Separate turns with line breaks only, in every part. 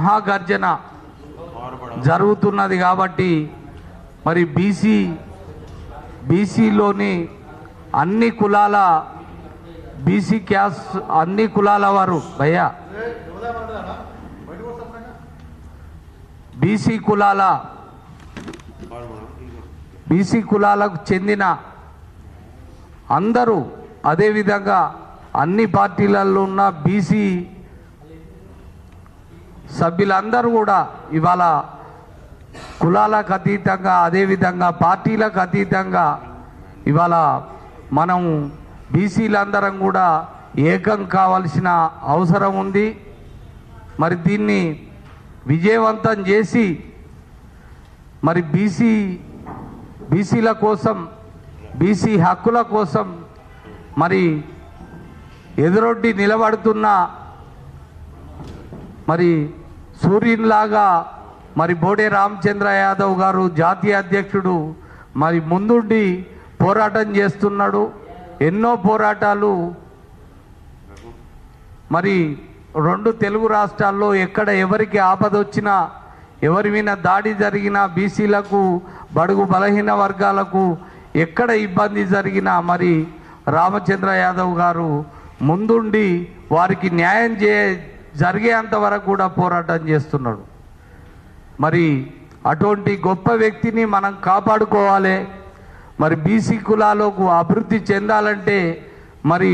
మహాగర్జన జరుగుతున్నది కాబట్టి మరి బీసీలోని అన్ని కులాల బీసీ క్యాస్ట్ అన్ని కులాల వారు భయ్యా బీసీ కులాలకు చెందిన అందరూ అదేవిధంగా అన్ని పార్టీలలో ఉన్న బీసీ సభ్యులందరూ కూడా ఇవాళ కులాలకు అతీతంగా అదేవిధంగా పార్టీలకు అతీతంగా ఇవాళ మనం బీసీలందరం కూడా ఏకం కావాల్సిన అవసరం ఉంది. మరి దీన్ని విజయవంతం చేసి మరి బీసీల కోసం బీసీ హక్కుల కోసం మరి ఎదురొడ్డి నిలబడుతున్న మరి సూర్యునిలాగా మరి బోడే రామచంద్ర యాదవ్ గారు జాతీయ అధ్యక్షుడు మరి ముందుండి పోరాటం చేస్తున్నాడు. ఎన్నో పోరాటాలు మరి రెండు తెలుగు రాష్ట్రాల్లో ఎక్కడ ఎవరికి ఆపద వచ్చినా ఎవరి మీద దాడి జరిగినా బీసీలకు బడుగు బలహీన వర్గాలకు ఎక్కడ ఇబ్బంది జరిగినా మరి రామచంద్ర యాదవ్ గారు ముందుండి వారికి న్యాయం జరిగేంత వరకు కూడా పోరాటం చేస్తున్నాడు. మరి అటువంటి గొప్ప వ్యక్తిని మనం కాపాడుకోవాలి. మరి బీసీ కులాలకు అభివృద్ధి చెందాలంటే మరి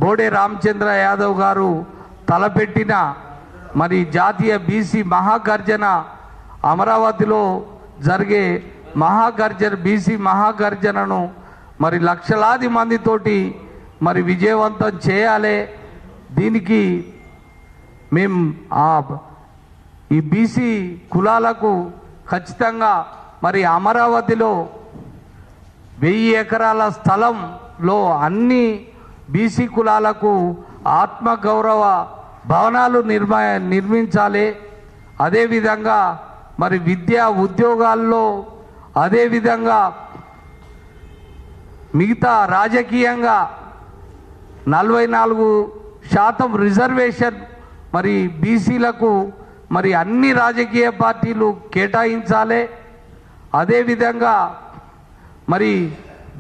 బోడే రామచంద్ర యాదవ్ గారు తలపెట్టిన మరి జాతీయ బీసీ మహాగర్జన అమరావతిలో జరిగే బీసీ మహాగర్జనను మరి లక్షలాది మందితోటి మరి విజయవంతం చేయాలి. దీనికి మేము ఈ బీసీ కులాలకు ఖచ్చితంగా మరి అమరావతిలో 1000 ఎకరాల స్థలంలో అన్ని బీసీ కులాలకు ఆత్మగౌరవ భవనాలు నిర్మించాలి. అదేవిధంగా మరి విద్యా ఉద్యోగాల్లో అదేవిధంగా మిగతా రాజకీయంగా 44% రిజర్వేషన్ మరి బీసీలకు మరి అన్ని రాజకీయ పార్టీలు కేటాయించాలి. అదేవిధంగా మరి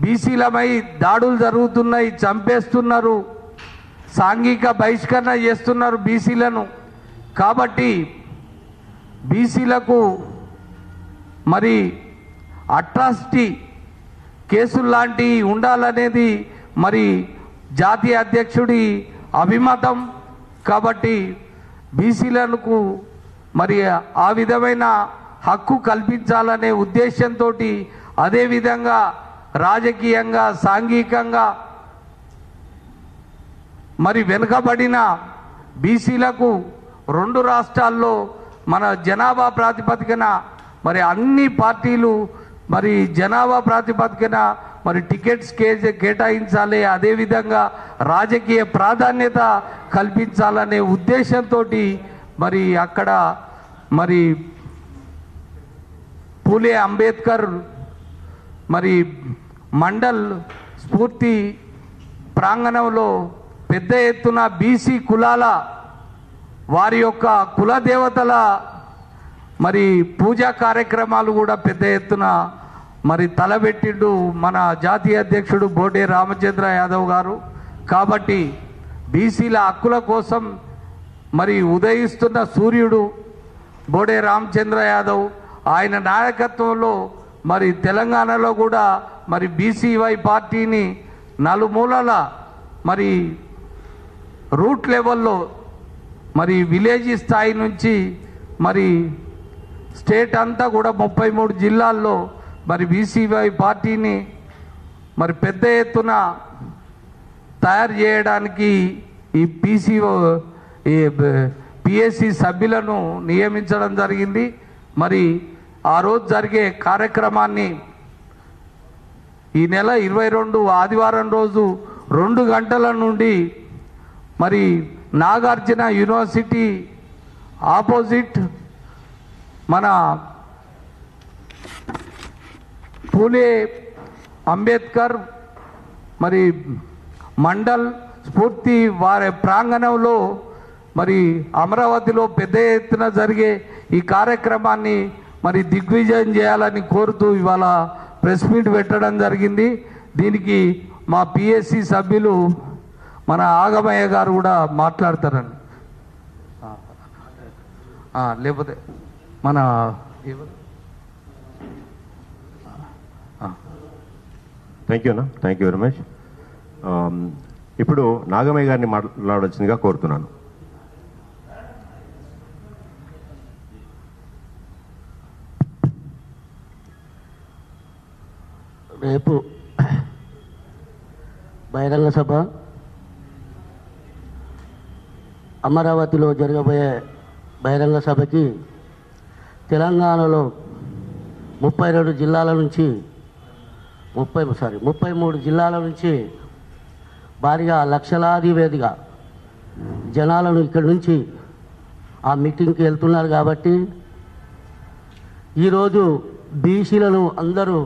బీసీలపై దాడులు జరుగుతున్నాయి, చంపేస్తున్నారు, సాంఘిక బహిష్కరణ చేస్తున్నారు బీసీలను. కాబట్టి బీసీలకు మరి అట్రాసిటీ కేసులు లాంటివి ఉండాలనేది మరి జాతీయ అధ్యక్షుడి అభిమతం. కాబట్టి బీసీలకు మరి ఆ విధమైన హక్కు కల్పించాలనే ఉద్దేశంతో అదేవిధంగా రాజకీయంగా సాంఘికంగా మరి వెనుకబడిన బీసీలకు 2 రాష్ట్రాల్లో మన జనాభా ప్రాతిపదికన మరి అన్ని పార్టీలు మరి జనాభా ప్రాతిపదికన మరి టికెట్స్ కేటాయించాలి. అదేవిధంగా రాజకీయ ప్రాధాన్యత కల్పించాలనే ఉద్దేశంతో మరి అక్కడ మరి పూలే అంబేద్కర్ మరి మండల్ స్ఫూర్తి ప్రాంగణంలో పెద్ద ఎత్తున బీసీ కులాల వారి యొక్క కులదేవతల మరి పూజా కార్యక్రమాలు కూడా పెద్ద ఎత్తున మరి తలబెట్టిండు మన జాతీయ అధ్యక్షుడు బోడే రామచంద్ర యాదవ్ గారు. కాబట్టి బీసీల హక్కుల కోసం మరి ఉదయిస్తున్న సూర్యుడు బోడే రామచంద్ర యాదవ్, ఆయన నాయకత్వంలో మరి తెలంగాణలో కూడా మరి బీసీవై పార్టీని నలుమూలల మరి రూట్ లెవెల్లో మరి విలేజ్ స్థాయి నుంచి మరి స్టేట్ అంతా కూడా 33 జిల్లాల్లో మరి బీసీవై పార్టీని మరి పెద్ద ఎత్తున తయారు చేయడానికి ఈ పిఎస్సి సభ్యులను నియమించడం జరిగింది. మరి ఆ రోజు జరిగే కార్యక్రమాన్ని ఈ నెల 22 ఆదివారం రోజు 2 గంటల నుండి మరి నాగార్జున యూనివర్సిటీ ఆపోజిట్ మన పూలే అంబేద్కర్ మరి మండల్ స్ఫూర్తి వారి ప్రాంగణంలో మరి అమరావతిలో పెద్ద ఎత్తున జరిగే ఈ కార్యక్రమాన్ని మరి దిగ్విజయం చేయాలని కోరుతూ ఇవాళ ప్రెస్ మీట్ పెట్టడం జరిగింది. దీనికి మా పిఎస్సి సభ్యులు మన ఆగమయ్య గారు కూడా మాట్లాడతారని, లేకపోతే మన
థ్యాంక్ యూ అన్న, థ్యాంక్ యూ వెరీ మచ్. ఇప్పుడు నాగమయ్య గారిని మాట్లాడవలసిందిగా కోరుతున్నాను.
రేపు బహిరంగ సభ అమరావతిలో జరగబోయే బహిరంగ సభకి తెలంగాణలో 32 జిల్లాల నుంచి 33 జిల్లాల నుంచి భారీగా లక్షలాది వేదిగా జనాలను ఇక్కడి నుంచి ఆ మీటింగ్కి వెళ్తున్నారు. కాబట్టి ఈరోజు బీసీలను అందరూ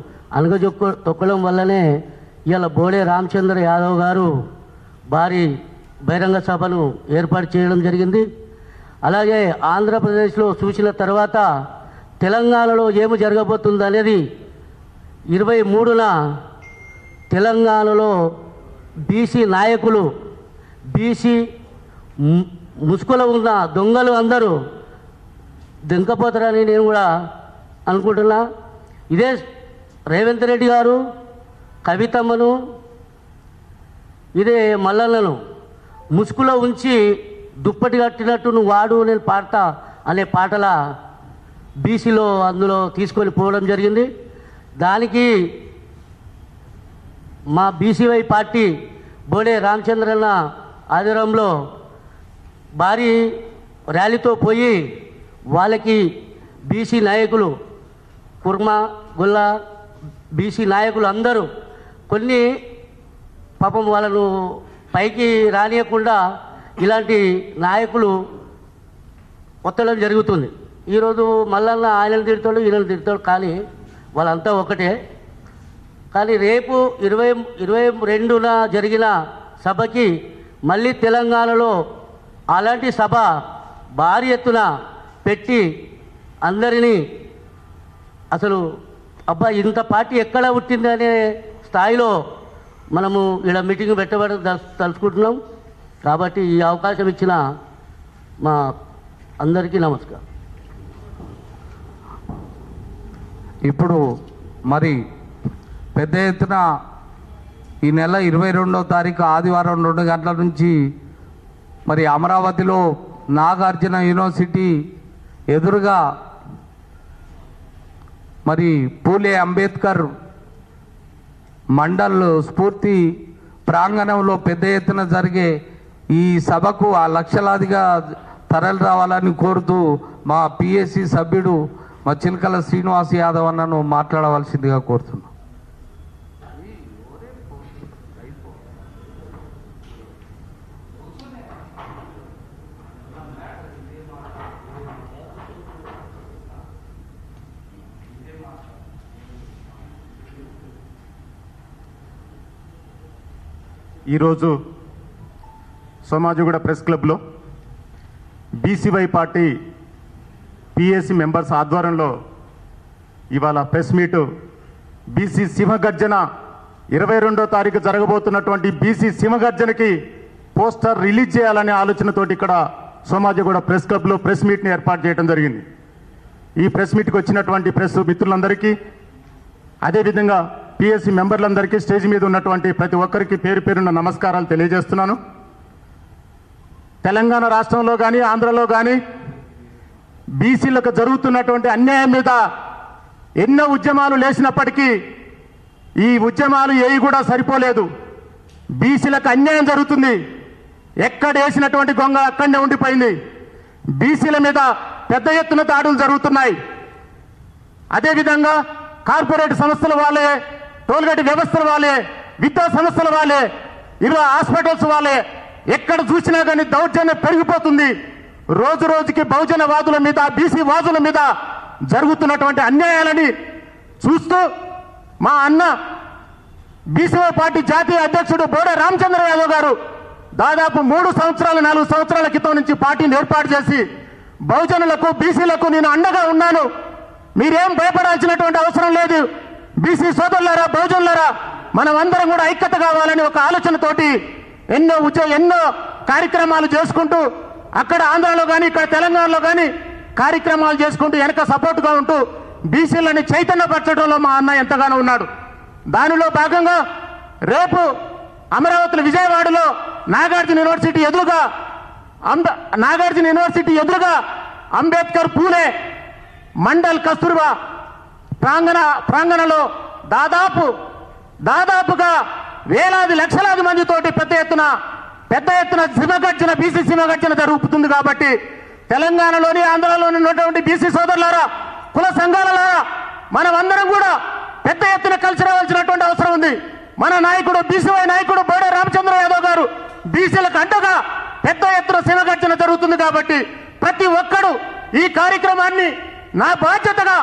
తొక్కడం వల్లనే ఇవాళ బోడే రామచంద్ర యాదవ్ గారు భారీ బహిరంగ సభను ఏర్పాటు చేయడం జరిగింది. అలాగే ఆంధ్రప్రదేశ్లో చూసిన తర్వాత తెలంగాణలో ఏమి జరగబోతుందనేది 23న తెలంగాణలో బీసీ నాయకులు, బీసీ ముసుగులో ఉన్న దొంగలు అందరూ దెంకపోతారని నేను కూడా అనుకుంటున్నా. ఇదే రేవంత్ రెడ్డి గారు కవితమ్మను, ఇదే మల్లన్నను ముసుగులో ఉంచి దుప్పటి కట్టినట్టు నువ్వు వాడు నేను పాడతా అనే పాటల బీసీలో అందులో తీసుకొని పోవడం జరిగింది. దానికి మా బీసీవై పార్టీ బోడే రామచంద్రన్న ఆధ్వర్యంలో భారీ ర్యాలీతో పోయి వాళ్ళకి బీసీ నాయకులు కుర్మా గుల్ల బీసీ నాయకులు అందరూ కొన్ని పాపం వాళ్ళను పైకి రానియకుండా ఇలాంటి నాయకులు ఒత్తడం జరుగుతుంది. ఈరోజు మల్లన్న ఆయనను తిడతాడు, ఈయనను తిడతాడు, కానీ వాళ్ళంతా ఒకటే. కానీ రేపు 22న జరిగిన సభకి మళ్ళీ తెలంగాణలో అలాంటి సభ భారీ ఎత్తున పెట్టి అందరినీ అసలు అబ్బా ఇంత పార్టీ ఎక్కడ పుట్టింది అనే స్థాయిలో మనము ఇలా మీటింగ్ పెట్టబడి తలుచుకుంటున్నాం. కాబట్టి ఈ అవకాశం ఇచ్చిన మా అందరికీ నమస్కారం.
ఇప్పుడు మరి పెద్ద ఎత్తున ఈ నెల 22వ తారీఖు ఆదివారం 2 గంటల నుంచి మరి అమరావతిలో నాగార్జున యూనివర్సిటీ ఎదురుగా మరి పూలే అంబేద్కర్ మండల్ స్ఫూర్తి ప్రాంగణంలో పెద్ద ఎత్తున జరిగే ఈ సభకు ఆ లక్షలాదిగా తరలి రావాలని కోరుతూ మా పిఎస్సి సభ్యుడు మా చిలకల శ్రీనివాస్ యాదవ్ అన్నను మాట్లాడవలసిందిగా కోరుతున్నాను.
ఈరోజు సోమాజిగూడ ప్రెస్ క్లబ్లో బీసీవై పార్టీ పిఎస్సి మెంబర్స్ ఆధ్వర్యంలో ఇవాళ ప్రెస్ మీటు బీసీ సింహగర్జన 22వ తారీఖు జరగబోతున్నటువంటి బీసీ సింహగర్జనకి పోస్టర్ రిలీజ్ చేయాలనే ఆలోచనతోటి ఇక్కడ సోమాజిగూడ ప్రెస్ క్లబ్లో ప్రెస్ మీట్ని ఏర్పాటు చేయడం జరిగింది. ఈ ప్రెస్ మీట్కి వచ్చినటువంటి ప్రెస్ మిత్రులందరికీ, అదేవిధంగా పిఎస్సి మెంబర్లందరికీ, స్టేజ్ మీద ఉన్నటువంటి ప్రతి ఒక్కరికి పేరు పేరున్న నమస్కారాలు తెలియజేస్తున్నాను. తెలంగాణ రాష్ట్రంలో కానీ ఆంధ్రలో కానీ బీసీలకు జరుగుతున్నటువంటి అన్యాయం మీద ఎన్నో ఉద్యమాలు లేచినప్పటికీ ఈ ఉద్యమాలు ఏవి కూడా సరిపోలేదు. బీసీలకు అన్యాయం జరుగుతుంది. ఎక్కడ వేసినటువంటి గొంగ అక్కడనే ఉండిపోయింది. బీసీల మీద పెద్ద ఎత్తున దాడులు జరుగుతున్నాయి. అదేవిధంగా కార్పొరేట్ సంస్థల వాళ్ళే, టోల్గేట్ వ్యవస్థల వాళ్ళే, విద్యా సంస్థల వాళ్ళే, ఇరవై హాస్పిటల్స్ వాళ్ళే, ఎక్కడ చూసినా కానీ దౌర్జన్యం పెరిగిపోతుంది. రోజు రోజుకి బహుజన వాదుల మీద, బీసీ వాదుల మీద జరుగుతున్నటువంటి అన్యాయాలని చూస్తూ మా అన్న బీసీవై పార్టీ జాతీయ అధ్యక్షుడు బోడే రామచంద్ర యాదవ్ గారు దాదాపు 3 సంవత్సరాలు 4 సంవత్సరాల క్రితం నుంచి పార్టీని ఏర్పాటు చేసి బహుజనులకు బీసీలకు నేను అండగా ఉన్నాను, మీరేం భయపడాల్సినటువంటి అవసరం లేదు, బీసీ సోదరులారా బహుజనులారా మనం అందరం కూడా ఐక్యత కావాలని ఒక ఆలోచనతోటి ఎన్నో కార్యక్రమాలు చేసుకుంటూ అక్కడ ఆంధ్రాలో కానీ ఇక్కడ తెలంగాణలో కానీ కార్యక్రమాలు చేసుకుంటూ వెనక సపోర్ట్గా ఉంటూ బీసీలని చైతన్యపరచడంలో మా అన్న ఎంతగానో ఉన్నాడు. దానిలో భాగంగా రేపు అమరావతిలో విజయవాడలో నాగార్జున యూనివర్సిటీ ఎదురుగా అంబేద్కర్ పూలే మండల్ కస్తూర్బా ప్రాంగణలో దాదాపుగా వేలాది లక్షలాది మందితోటి పెద్ద ఎత్తున సింహగర్జన బీసీ సింహగర్జన జరుగుతుంది. కాబట్టి తెలంగాణలోని ఆంధ్రలోని ఉన్నటువంటి బీసీ సోదరులారా కుల సంఘాలలారా మనమందరం కూడా పెద్ద ఎత్తున కలిసి రావాల్సినటువంటి అవసరం ఉంది. మన నాయకుడు బీసీవై నాయకుడు బోడే రామచంద్ర యాదవ్ గారు బీసీలకు అండగా పెద్ద ఎత్తున సింహగర్జన జరుగుతుంది. కాబట్టి ప్రతి ఒక్కడు ఈ కార్యక్రమాన్ని నా బాధ్యతగా,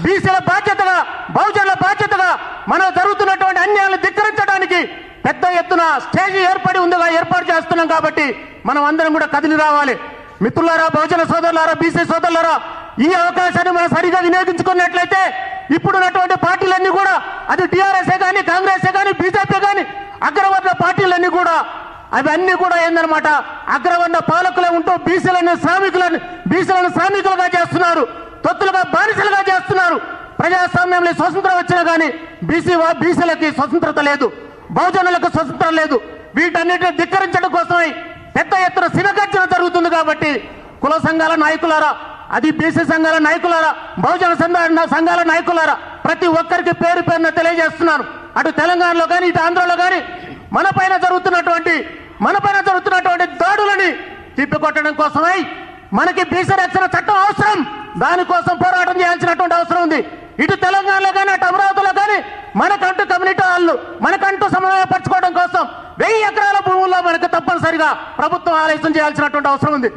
బీసీల బాధ్యతగా, బహుజనుల బాధ్యతగా మనం జరుగుతున్నటువంటి అన్యాయాలను ధిక్కరించడానికి పెద్ద ఎత్తున స్టేజ్ ఏర్పాటు చేస్తున్నాం. కాబట్టి మనం అందరం కూడా కదిలి రావాలి. మిత్రులారా, బహుజన సోదరులారా, బీసీ సోదరులారా, ఈ అవకాశాన్ని మనం సరిగా వినియోగించుకున్నట్లయితే ఇప్పుడున్నటువంటి పార్టీలన్నీ కూడా, అది టీఆర్ఎస్ఏ కానీ, కాంగ్రెస్ కానీ, బీజేపీ కానీ, అగ్రవర్ణ పార్టీలన్నీ కూడా అవన్నీ కూడా ఏందనమాట అగ్రవర్ణ పాలకులే ఉంటూ బీసీలను శ్రామికులుగా చేస్తున్నారు, తొత్తులుగా బానిసలుగా చేస్తున్నారు. ప్రజాస్వామ్యంలో స్వతంత్రం వచ్చినా కానీ బీసీలకి స్వతంత్రత లేదు, బహుజనులకు స్వతంత్రం లేదు. వీటన్నిటిని ధిక్కరించడం కోసమై పెద్ద ఎత్తున సింహగర్జన జరుగుతుంది. కాబట్టి కుల సంఘాల నాయకులారా, అది బీసీ సంఘాల నాయకులారా, బహుజన సంఘాల నాయకులారా, ప్రతి ఒక్కరికి పేరు పేరున తెలియజేస్తున్నాను. అటు తెలంగాణలో కానీ ఇటు ఆంధ్రలో కానీ మన పైన జరుగుతున్నటువంటి దాడులని తిప్పికొట్టడం కోసమై మనకి బీసీ రక్షణ చట్టం అవసరం. దానికోసం పోరాటం చేయాల్సినటువంటి అవసరం ఉంది. ఇటు తెలంగాణలో కానీ అటు అమరావతిలో కానీ మనకంటూ కమ్యూనిటీ హాళ్ళు మనకంటూ సమన్వయపరచుకోవడం కోసం 1000 ఎకరాల భూముల్లో మనకు తప్పనిసరిగా ప్రభుత్వం ఆలస్యం చేయాల్సినటువంటి అవసరం ఉంది.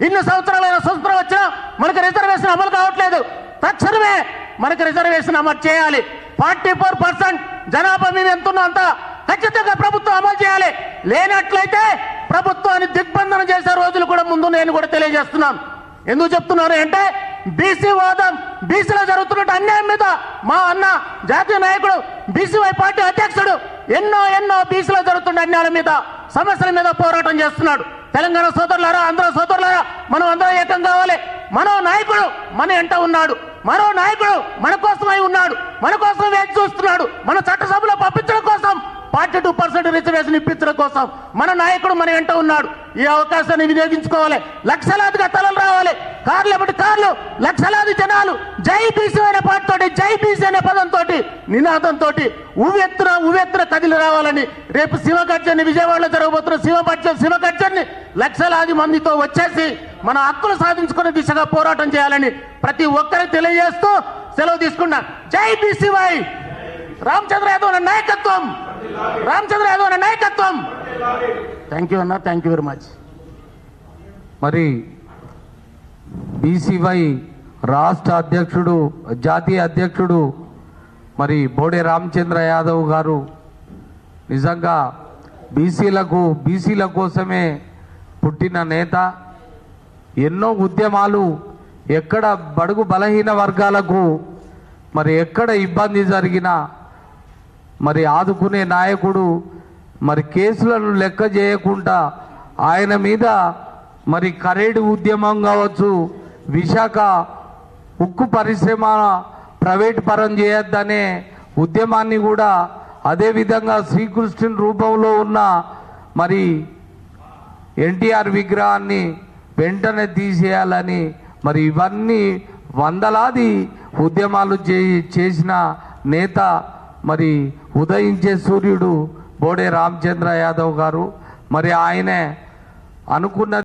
ఇన్ని సంవత్సరాలైన స్వతంత్రం వచ్చినా మనకు రిజర్వేషన్ అమలు కావట్లేదు. తక్షణమే మనకు రిజర్వేషన్ అమలు చేయాలి. 44% జనాభా మేము ఎంతున్నా అంత ఖచ్చితంగా ప్రభుత్వం అమలు చేయాలి. లేనట్లయితే ప్రభుత్వాన్ని దిగ్బంధనం చేసే రోజులు కూడా ముందు నేను కూడా తెలియజేస్తున్నాను. ఎందుకు చెప్తున్నారు అంటే బీసీ వాదం, బీసీలో జరుగుతున్న అన్యాయం మీద మా అన్న జాతీయ నాయకుడు బీసీవై పార్టీ అధ్యక్షుడు ఎన్నో బీసీలో జరుగుతున్న అన్యాయాల మీద, సమస్యల మీద పోరాటం చేస్తున్నాడు. తెలంగాణ సోదరులారా, ఆంధ్ర సోదరులారా, మనం అందరం ఏకం కావాలి. మనో నాయకుడు మన ఎంట ఉన్నాడు, మరో నాయకుడు మన కోసమై ఉన్నాడు, మన కోసం వేచి చూస్తున్నాడు. మన చట్టసభలో పంపించడం కోసం, 42% రిజర్వేషన్ ఇప్పించడం కోసం మన నాయకుడు మన వెంట ఉన్నాడు. ఈ అవకాశాన్ని వినియోగించుకోవాలి. లక్షలాదిగా తలలు రావాలి, కార్లు ఎప్పటి కార్లు, లక్షలాది జనాలు జై బీసీ అనే పాటతోటి, జై బీసీ అనే పదంతో, నినాదంతో ఉవ్వెత్తున కదిలి రావాలని రేపు సింహగర్జన్ని విజయవాడలో జరగబోతున్న సింహగర్జన్ని లక్షలాది మందితో వచ్చేసి మన హక్కులు సాధించుకునే దిశగా పోరాటం చేయాలని ప్రతి ఒక్కరికి తెలియజేస్తూ సెలవు తీసుకున్నా. జై బీసీవై, రామచంద్ర యాదవ్ నాయకత్వం, రామచంద్ర యాదవ్ నాయకత్వం. థ్యాంక్ యూ అన్న, థ్యాంక్ యూ వెరీ మచ్.
మరి బీసీవై రాష్ట్ర అధ్యక్షుడు, జాతీయ అధ్యక్షుడు మరి బోడే రామచంద్ర యాదవ్ గారు నిజంగా బీసీల కోసమే పుట్టిన నేత. ఎన్నో ఉద్యమాలు, ఎక్కడ బడుగు బలహీన వర్గాలకు మరి ఎక్కడ ఇబ్బంది జరిగినా మరి ఆదుకునే నాయకుడు. మరి కేసులను లెక్క చేయకుండా ఆయన మీద మరి కరేడు ఉద్యమం కావచ్చు, విశాఖ ఉక్కు పరిశ్రమ ప్రైవేట్ పరం చేయొద్దనే ఉద్యమాన్ని కూడా, అదేవిధంగా శ్రీకృష్ణుని రూపంలో ఉన్న మరి ఎన్టీఆర్ విగ్రహాన్ని వెంటనే తీసేయాలని మరి ఇవన్నీ వందలాది ఉద్యమాలు చేసిన నేత మరి ఉదయించే సూర్యుడు బోడే రామచంద్ర యాదవ్ గారు. మరి ఆయనే అనుకున్న